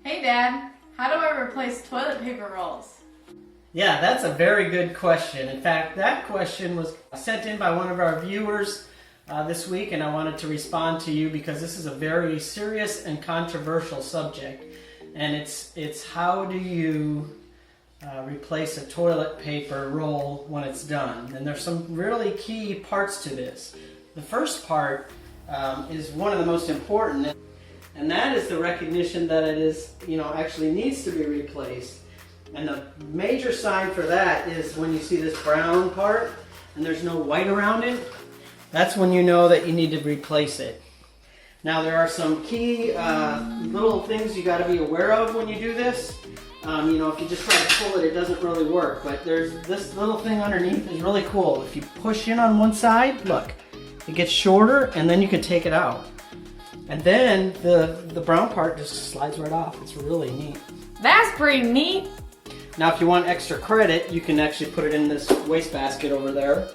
Hey Dad, how do I replace toilet paper rolls? Yeah, that's a very good question. In fact, that question was sent in by one of our viewers this week, and I wanted to respond to you because this is a very serious and controversial subject. And it's how do you replace a toilet paper roll when it's done? And there's some really key parts to this. The first part is one of the most important, and that is the recognition that it is, actually needs to be replaced. And the major sign for that is when you see this brown part and there's no white around it, that's when you know that you need to replace it. Now there are some key little things you got to be aware of when you do this. If you just try to pull it, it doesn't really work. But there's this little thing underneath is really cool. If you push in on one side, look, it gets shorter and then you can take it out. And then the brown part just slides right off. It's really neat. That's pretty neat. Now if you want extra credit, you can actually put it in this wastebasket over there.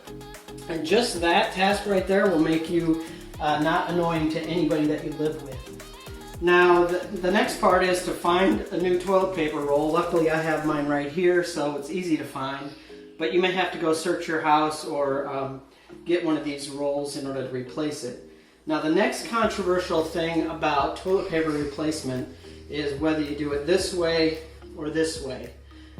And just that task right there will make you not annoying to anybody that you live with. Now the next part is to find a new toilet paper roll. Luckily I have mine right here, so it's easy to find. But you may have to go search your house or get one of these rolls in order to replace it. Now the next controversial thing about toilet paper replacement is whether you do it this way or this way.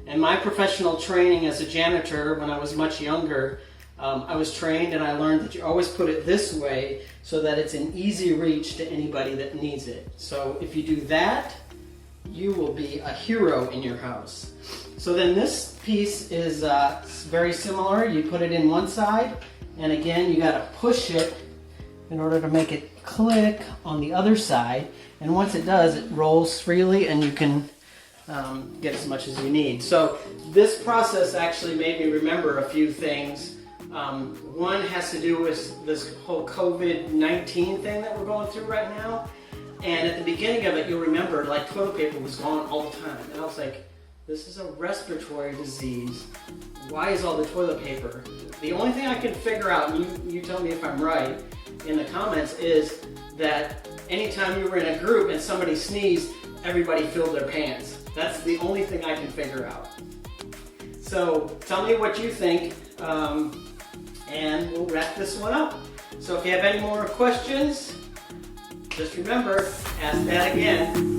In my professional training as a janitor when I was much younger, I was trained and I learned that you always put it this way so that it's an easy reach to anybody that needs it. So if you do that, you will be a hero in your house. So then this piece is very similar. You put it in one side, and again you got to push it in order to make it click on the other side. And once it does, it rolls freely and you can get as much as you need. So this process actually made me remember a few things. One has to do with this whole COVID-19 thing that we're going through right now. And at the beginning of it, you'll remember like toilet paper was gone all the time. And I was like, this is a respiratory disease. Why is all the toilet paper? The only thing I can figure out, and you tell me if I'm right in the comments, is that anytime you were in a group and somebody sneezed, everybody filled their pants. That's the only thing I can figure out. So tell me what you think, and we'll wrap this one up. So if you have any more questions, just remember, ask Dad again.